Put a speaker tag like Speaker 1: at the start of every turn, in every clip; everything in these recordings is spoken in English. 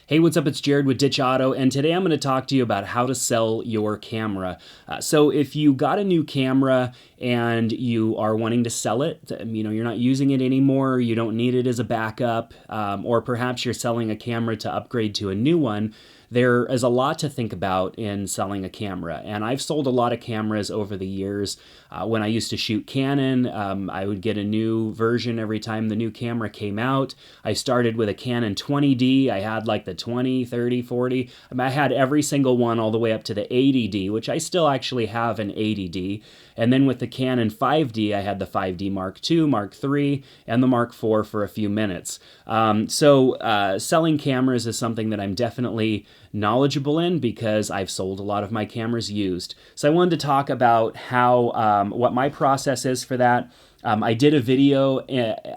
Speaker 1: Hey, what's up? It's Jared with Ditch Auto, and today I'm going to talk to you about how to sell your camera. So if you got a new camera and you are wanting to sell it, you're not using it anymore, you don't need it as a backup, or perhaps you're selling a camera to upgrade to a new one, there is a lot to think about in selling a camera. And I've sold a lot of cameras over the years. When I used to shoot Canon, I would get a new version every time the new camera came out. I started with a Canon 20D. I had like the 20, 30, 40. I had every single one all the way up to the 80D, which I still actually have an 80D. And then with the Canon 5D, I had the 5D Mark II, Mark III, and the Mark IV for a few minutes. Selling cameras is something that I'm definitely knowledgeable in because I've sold a lot of my cameras used. So I wanted to talk about how what my process is for that. I did a video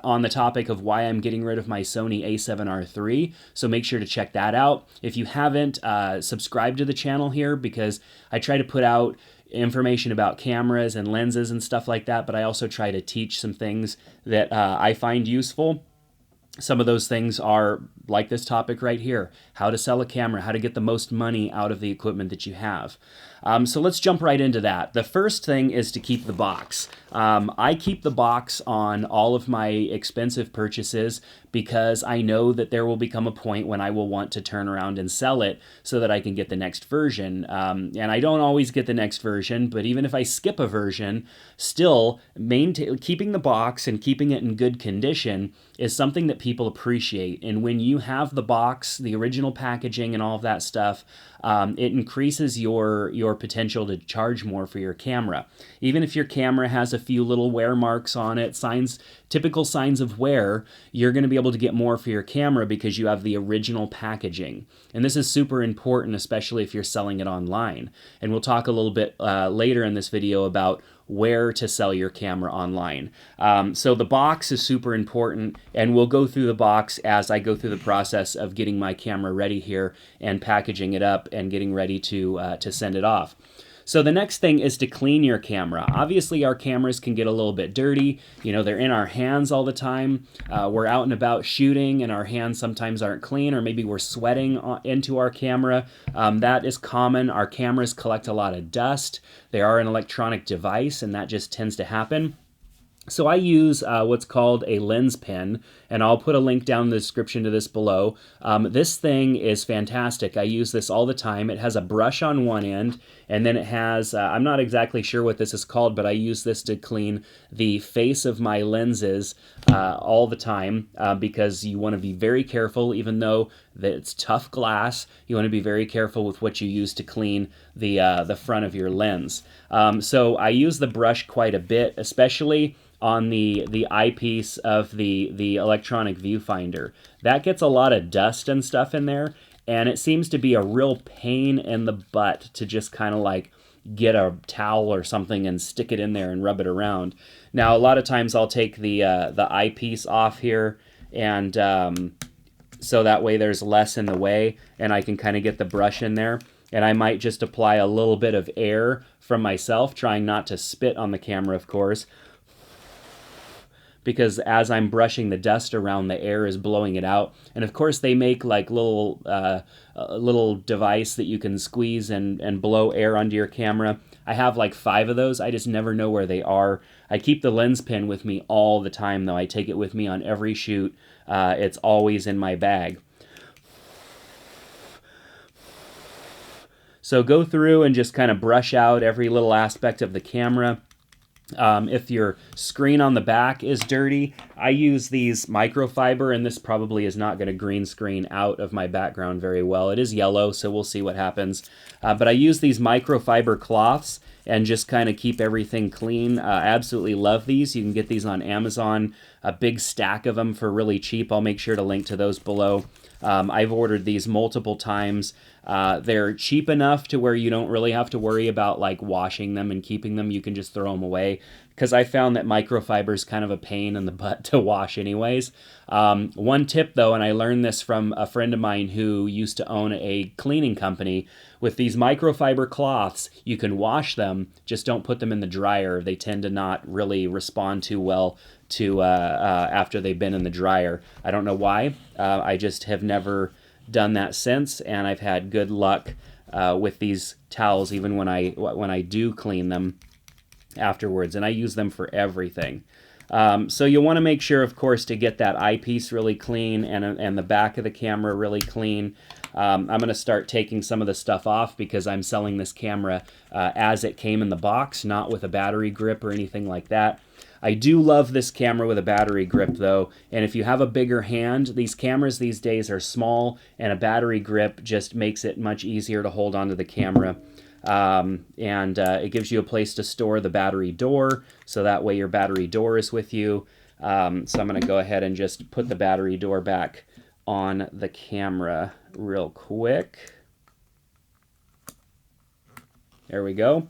Speaker 1: on the topic of why I'm getting rid of my Sony a7R III, so make sure to check that out. If you haven't, subscribe to the channel here because I try to put out information about cameras and lenses and stuff like that, but I also try to teach some things that I find useful. Some of those things are like this topic right here, how to sell a camera, how to get the most money out of the equipment that you have. So let's jump right into that. The first thing is to keep the box. I keep the box on all of my expensive purchases because I know that there will become a point when I will want to turn around and sell it so that I can get the next version. And I don't always get the next version, but even if I skip a version, still keeping the box and keeping it in good condition is something that people appreciate. And when you have the box, the original packaging and all of that stuff, it increases your potential to charge more for your camera. Even if your camera has a few little wear marks on it, typical signs of wear, you're going to be able to get more for your camera because you have the original packaging. And this is super important, especially if you're selling it online. And we'll talk a little bit later in this video about where to sell your camera online. So the box is super important, and we'll go through the box as I go through the process of getting my camera ready here and packaging it up and getting ready to send it off. So the next thing is to clean your camera. Obviously, our cameras can get a little bit dirty. They're in our hands all the time. We're out and about shooting, and our hands sometimes aren't clean, or maybe we're sweating into our camera. That is common. Our cameras collect a lot of dust. They are an electronic device, and that just tends to happen. So I use what's called a lens pen, and I'll put a link down in the description to this below. This thing is fantastic. I use this all the time. It has a brush on one end, and then it has, I'm not exactly sure what this is called, but I use this to clean the face of my lenses all the time because you want to be very careful, even though that it's tough glass, you want to be very careful with what you use to clean the front of your lens. So I use the brush quite a bit, especially on the eyepiece of the electronic viewfinder. That gets a lot of dust and stuff in there, and it seems to be a real pain in the butt to just kind of like get a towel or something and stick it in there and rub it around. Now, a lot of times I'll take the eyepiece off here, and so that way there's less in the way, and I can kind of get the brush in there. And I might just apply a little bit of air from myself, trying not to spit on the camera, of course, because as I'm brushing the dust around, the air is blowing it out. And of course, they make like a little device that you can squeeze and blow air onto your camera. I have like 5 of those. I just never know where they are. I keep the lens pen with me all the time, though. I take it with me on every shoot. It's always in my bag. So go through and just kind of brush out every little aspect of the camera. If your screen on the back is dirty, I use these microfiber, and this probably is not going to green screen out of my background very well. It is yellow, so we'll see what happens. But I use these microfiber cloths and just kind of keep everything clean. Absolutely love these. You can get these on Amazon, a big stack of them for really cheap. I'll make sure to link to those below. I've ordered these multiple times. They're cheap enough to where you don't really have to worry about like washing them and keeping them. You can just throw them away, because I found that microfiber is kind of a pain in the butt to wash anyways. One tip though, and I learned this from a friend of mine who used to own a cleaning company, with these microfiber cloths, you can wash them, just don't put them in the dryer. They tend to not really respond too well to after they've been in the dryer. I don't know why. I just have never done that since, and I've had good luck with these towels even when I do clean them afterwards, and I use them for everything. So you'll want to make sure, of course, to get that eyepiece really clean and the back of the camera really clean. I'm going to start taking some of the stuff off because I'm selling this camera as it came in the box, not with a battery grip or anything like that. I do love this camera with a battery grip though, and if you have a bigger hand, these cameras these days are small, and a battery grip just makes it much easier to hold onto the camera. It gives you a place to store the battery door, so that way your battery door is with you. So I'm going to go ahead and just put the battery door back on the camera real quick. There we go.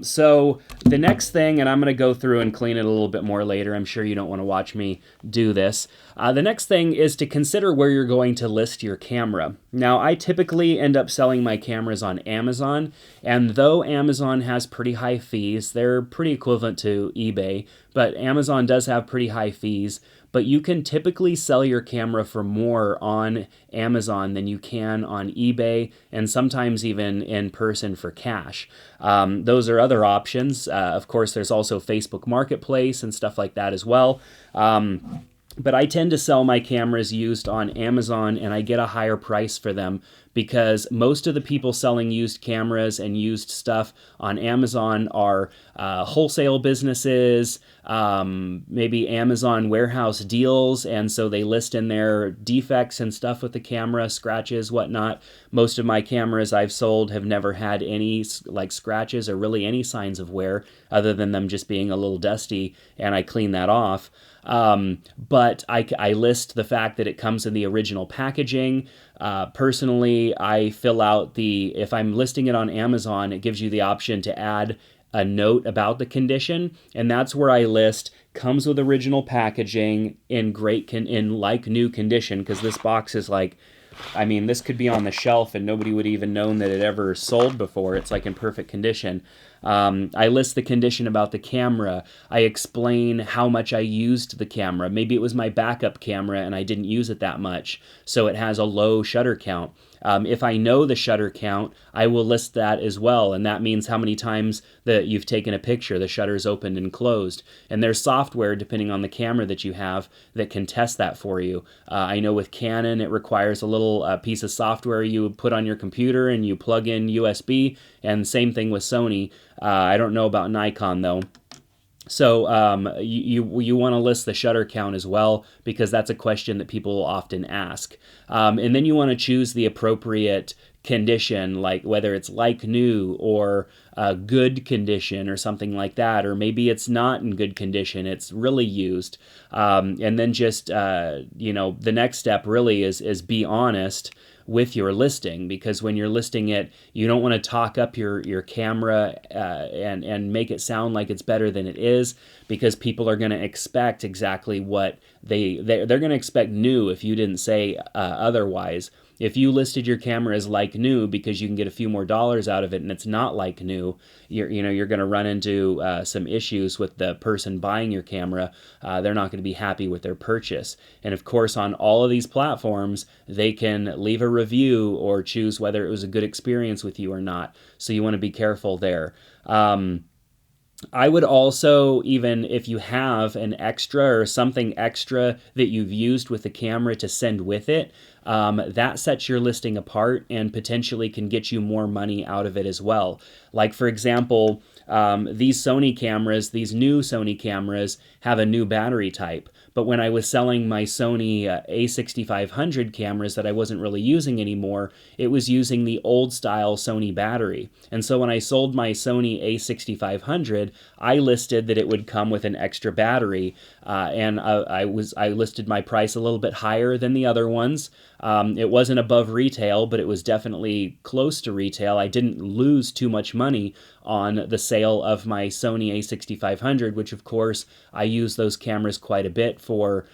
Speaker 1: So the next thing, and I'm going to go through and clean it a little bit more later. I'm sure you don't want to watch me do this. The next thing is to consider where you're going to list your camera. Now, I typically end up selling my cameras on Amazon, and though Amazon has pretty high fees, they're pretty equivalent to eBay, but Amazon does have pretty high fees. But you can typically sell your camera for more on Amazon than you can on eBay, and sometimes even in person for cash. Those are other options. Of course, there's also Facebook Marketplace and stuff like that as well. But I tend to sell my cameras used on Amazon, and I get a higher price for them because most of the people selling used cameras and used stuff on Amazon are wholesale businesses, maybe Amazon warehouse deals, and so they list in their defects and stuff with the camera, scratches, whatnot. Most of my cameras I've sold have never had any like scratches or really any signs of wear other than them just being a little dusty, and I clean that off. But I list the fact that it comes in the original packaging. Personally, I fill out if I'm listing it on Amazon, it gives you the option to add a note about the condition, and that's where I list comes with original packaging in like new condition, because this box is like, I mean, this could be on the shelf and nobody would even known that it ever sold before. It's like in perfect condition. I list the condition about the camera. I explain how much I used the camera. Maybe it was my backup camera and I didn't use it that much, so it has a low shutter count. If I know the shutter count, I will list that as well, and that means how many times that you've taken a picture, the shutter's opened and closed. And there's software, depending on the camera that you have, that can test that for you. I know with Canon, it requires a little piece of software you put on your computer and you plug in USB, and same thing with Sony. I don't know about Nikon, though. So you want to list the shutter count as well, because that's a question that people often ask. And then you want to choose the appropriate condition, like whether it's like new or good condition or something like that, or maybe it's not in good condition, it's really used. And then just, the next step really is be honest with your listing, because when you're listing it, you don't want to talk up your camera and make it sound like it's better than it is, because people are going to expect exactly what they're going to expect new if you didn't say otherwise. If you listed your camera as like new because you can get a few more dollars out of it and it's not like new, you're going to run into some issues with the person buying your camera. They're not going to be happy with their purchase. And of course, on all of these platforms, they can leave a review or choose whether it was a good experience with you or not. So you want to be careful there. I would also, even if you have an extra or something extra that you've used with the camera to send with it, that sets your listing apart and potentially can get you more money out of it as well. Like, for example, these new Sony cameras have a new battery type. But when I was selling my Sony a6500 cameras that I wasn't really using anymore, it was using the old style Sony battery. And so when I sold my Sony a6500, I listed that it would come with an extra battery, and I listed my price a little bit higher than the other ones. It wasn't above retail, but it was definitely close to retail. I didn't lose too much money on the sale of my Sony a6500, which of course I used those cameras quite a bit for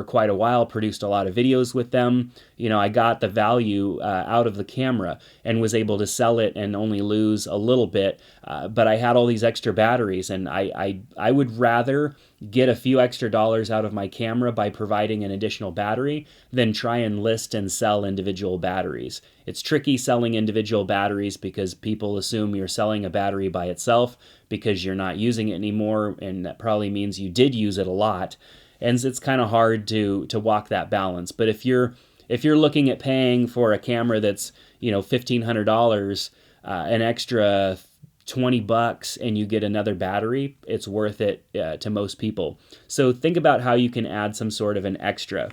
Speaker 1: quite a while, produced a lot of videos with them. I got the value out of the camera and was able to sell it and only lose a little bit, but I had all these extra batteries, and I would rather get a few extra dollars out of my camera by providing an additional battery than try and list and sell individual batteries. It's tricky selling individual batteries because people assume you're selling a battery by itself because you're not using it anymore, and that probably means you did use it a lot. And it's kind of hard to walk that balance. But if you're looking at paying for a camera that's, $1,500, an extra $20 and you get another battery, it's worth it to most people. So think about how you can add some sort of an extra.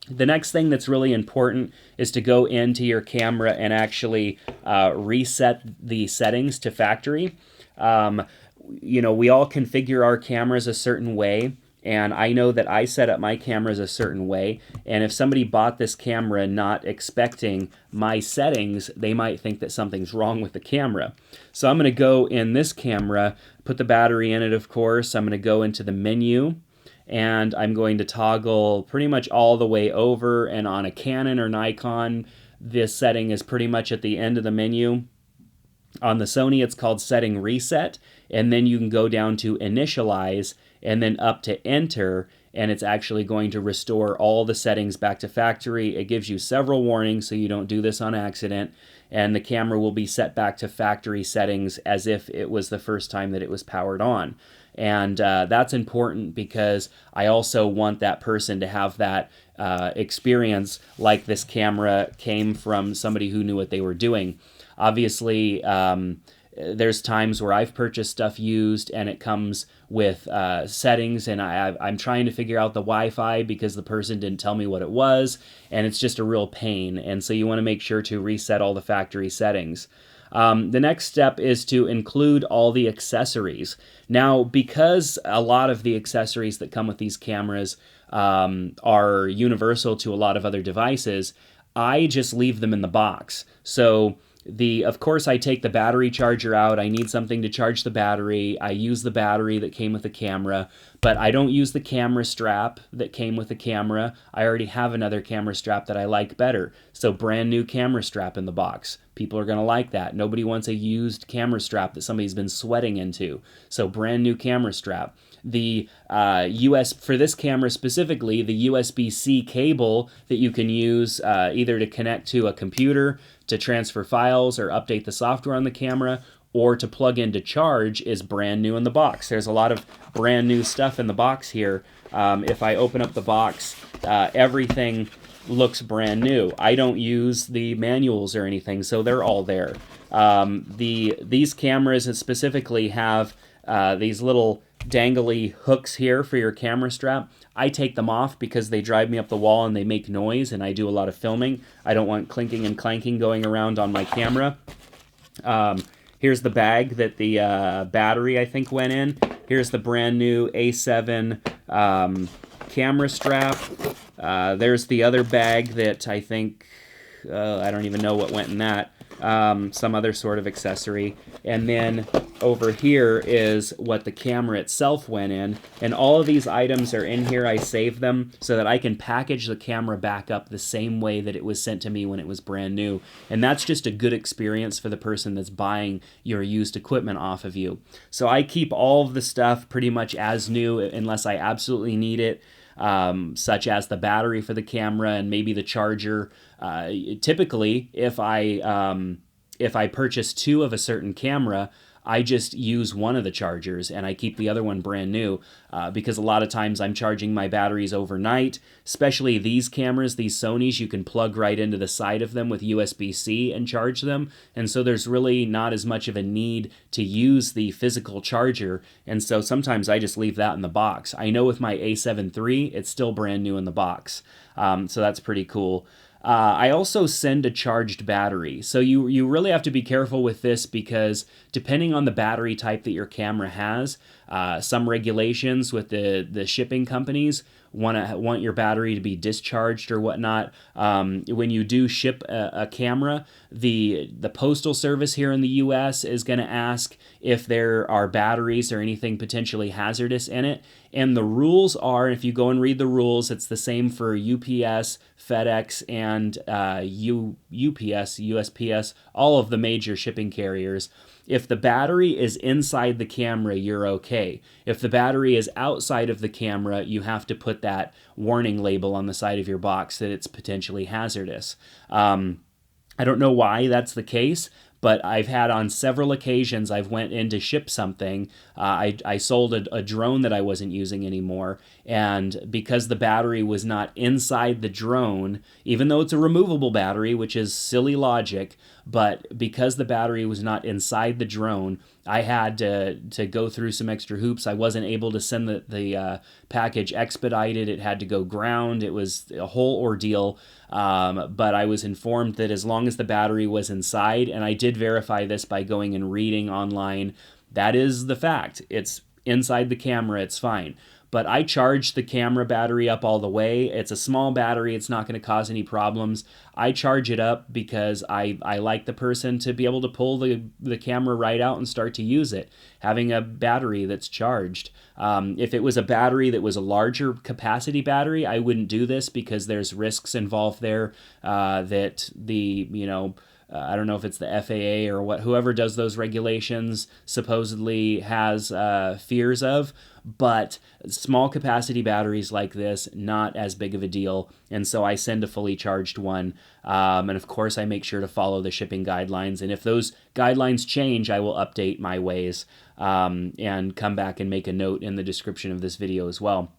Speaker 1: The next thing that's really important is to go into your camera and actually reset the settings to factory. We all configure our cameras a certain way. And I know that I set up my cameras a certain way. And if somebody bought this camera not expecting my settings, they might think that something's wrong with the camera. So I'm going to go in this camera, put the battery in it, of course. I'm going to go into the menu, and I'm going to toggle pretty much all the way over. And on a Canon or Nikon, this setting is pretty much at the end of the menu. On the Sony, it's called Setting Reset, and then you can go down to Initialize and then up to Enter, and it's actually going to restore all the settings back to factory. It gives you several warnings so you don't do this on accident, and the camera will be set back to factory settings as if it was the first time that it was powered on. And that's important because I also want that person to have that experience like this camera came from somebody who knew what they were doing. Obviously, there's times where I've purchased stuff used and it comes with settings, and I'm trying to figure out the Wi-Fi because the person didn't tell me what it was, and it's just a real pain. And so you want to make sure to reset all the factory settings. The next step is to include all the accessories. Now, because a lot of the accessories that come with these cameras are universal to a lot of other devices, I just leave them in the box. So of course, I take the battery charger out. I need something to charge the battery. I use the battery that came with the camera, but I don't use the camera strap that came with the camera. I already have another camera strap that I like better. So brand new camera strap in the box. People are going to like that. Nobody wants a used camera strap that somebody's been sweating into. So brand new camera strap. The for this camera specifically, the USB-C cable that you can use either to connect to a computer to transfer files or update the software on the camera, or to plug in to charge, is brand new in the box. There's a lot of brand new stuff in the box here. If I open up the box, everything looks brand new. I don't use the manuals or anything, so they're all there. These cameras specifically have these little dangly hooks here for your camera strap. I take them off because they drive me up the wall and they make noise, and I do a lot of filming. I don't want clinking and clanking going around on my camera. Here's the bag that the battery, I think, went in. Here's the brand new A7 camera strap. There's the other bag that I think, I don't even know what went in that. Some other sort of accessory. And then over here is what the camera itself went in. And all of these items are in here. I saved them so that I can package the camera back up the same way that it was sent to me when it was brand new. And that's just a good experience for the person that's buying your used equipment off of you. So I keep all of the stuff pretty much as new unless I absolutely need it. Such as the battery for the camera and maybe the charger. Typically, if I purchase two of a certain camera, I just use one of the chargers and I keep the other one brand new because a lot of times I'm charging my batteries overnight, especially these cameras, these Sonys, you can plug right into the side of them with USB-C and charge them. And so there's really not as much of a need to use the physical charger. And so sometimes I just leave that in the box. I know with my A7 III, it's still brand new in the box. So that's pretty cool. I also send a charged battery. So you really have to be careful with this because depending on the battery type that your camera has, some regulations with the shipping companies want your battery to be discharged or whatnot. When you do ship a camera, the postal service here in the U.S. is going to ask if there are batteries or anything potentially hazardous in it. And the rules are, if you go and read the rules, it's the same for UPS, FedEx, and UPS, USPS, all of the major shipping carriers. if the battery is inside the camera, you're okay. If the battery is outside of the camera, you have to put that warning label on the side of your box that it's potentially hazardous. I don't know why that's the case, but I've had on several occasions I've went in to ship something. I sold a drone that I wasn't using anymore, and because the battery was not inside the drone, even though it's a removable battery, which is silly logic, but because the battery was not inside the drone, I had to go through some extra hoops. I wasn't able to send the package expedited. It had to go ground. It was a whole ordeal. But I was informed that as long as the battery was inside, and I did verify this by going and reading online, that is the fact. It's inside the camera. It's fine. But I charged the camera battery up all the way. It's a small battery. It's not going to cause any problems. I charge it up because I like the person to be able to pull the camera right out and start to use it, having a battery that's charged. If it was a battery that was a larger capacity battery, I wouldn't do this because there's risks involved there that I don't know if it's the FAA or whoever does those regulations supposedly has fears of, but small capacity batteries like this, not as big of a deal. And so I send a fully charged one. And of course I make sure to follow the shipping guidelines. And if those guidelines change, I will update my ways and come back and make a note in the description of this video as well.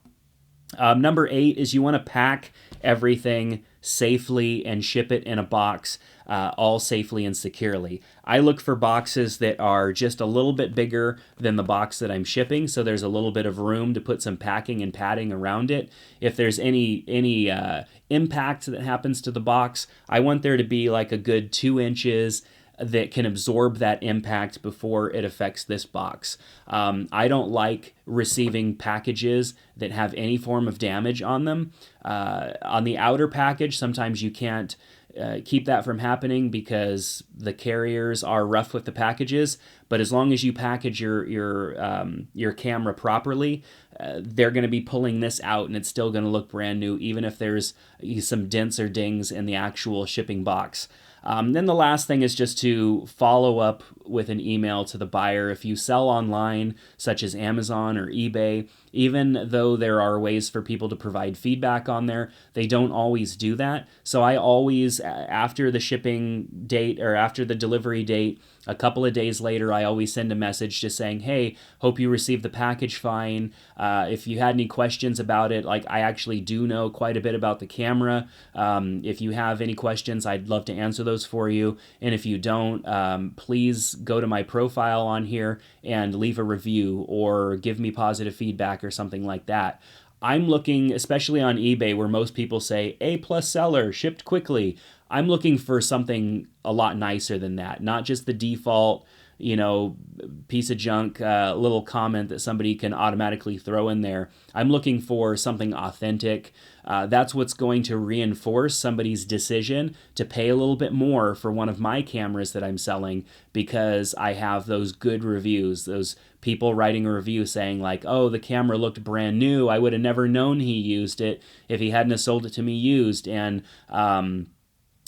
Speaker 1: Number 8 is you want to pack everything safely and ship it in a box, all safely and securely. I look for boxes that are just a little bit bigger than the box that I'm shipping, so there's a little bit of room to put some packing and padding around it. If there's any impact that happens to the box, I want there to be like a good 2 inches that can absorb that impact before it affects this box. I don't like receiving packages that have any form of damage on them. On the outer package, sometimes you can't keep that from happening because the carriers are rough with the packages. But as long as you package your camera properly, they're going to be pulling this out and it's still going to look brand new, even if there's some dents or dings in the actual shipping box. Then the last thing is just to follow up with an email to the buyer. If you sell online, such as Amazon or eBay, even though there are ways for people to provide feedback on there, they don't always do that. So I always, after the shipping date or after the delivery date, a couple of days later, I always send a message just saying, hey, hope you received the package fine. If you had any questions about it, like I actually do know quite a bit about the camera. If you have any questions, I'd love to answer those for you. And if you don't, please go to my profile on here and leave a review or give me positive feedback or something like that. I'm looking, especially on eBay, where most people say A+ seller, shipped quickly. I'm looking for something a lot nicer than that, not just the default, piece of junk little comment that somebody can automatically throw in there. I'm looking for something authentic. That's what's going to reinforce somebody's decision to pay a little bit more for one of my cameras that I'm selling because I have those good reviews, those people writing a review saying like, oh, the camera looked brand new. I would have never known he used it if he hadn't have sold it to me used. And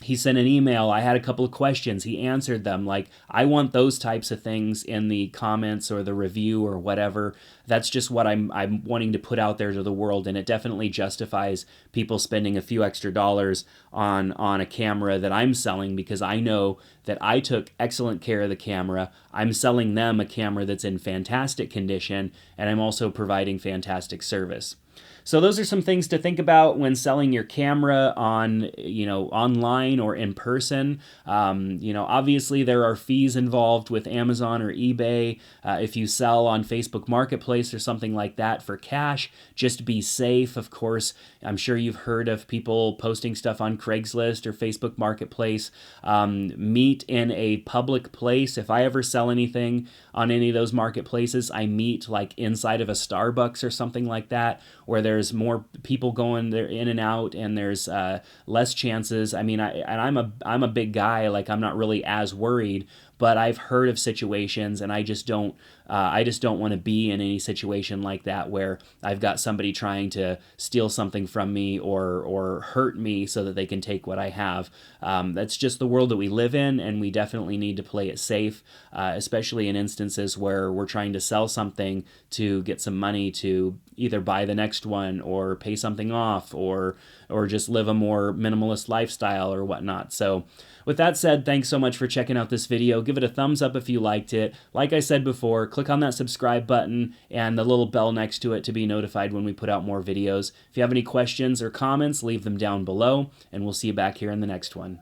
Speaker 1: he sent an email. I had a couple of questions. He answered them. Like, I want those types of things in the comments or the review or whatever. That's just what I'm wanting to put out there to the world, and it definitely justifies people spending a few extra dollars on a camera that I'm selling because I know that I took excellent care of the camera. I'm selling them a camera that's in fantastic condition, and I'm also providing fantastic service. So those are some things to think about when selling your camera on, online or in person. Obviously there are fees involved with Amazon or eBay. If you sell on Facebook Marketplace or something like that for cash, just be safe. Of course, I'm sure you've heard of people posting stuff on Craigslist or Facebook Marketplace. Meet in a public place. If I ever sell anything on any of those marketplaces, I meet like inside of a Starbucks or something like that, where there's more people going there in and out, and there's less chances. I mean, I'm a big guy. Like, I'm not really as worried, but I've heard of situations, and I just don't want to be in any situation like that where I've got somebody trying to steal something from me or hurt me so that they can take what I have. That's just the world that we live in, and we definitely need to play it safe, especially in instances where we're trying to sell something to get some money to either buy the next one or pay something off or just live a more minimalist lifestyle or whatnot. So with that said, thanks so much for checking out this video. Give it a thumbs up if you liked it. Like I said before, click on that subscribe button and the little bell next to it to be notified when we put out more videos. If you have any questions or comments, leave them down below, and we'll see you back here in the next one.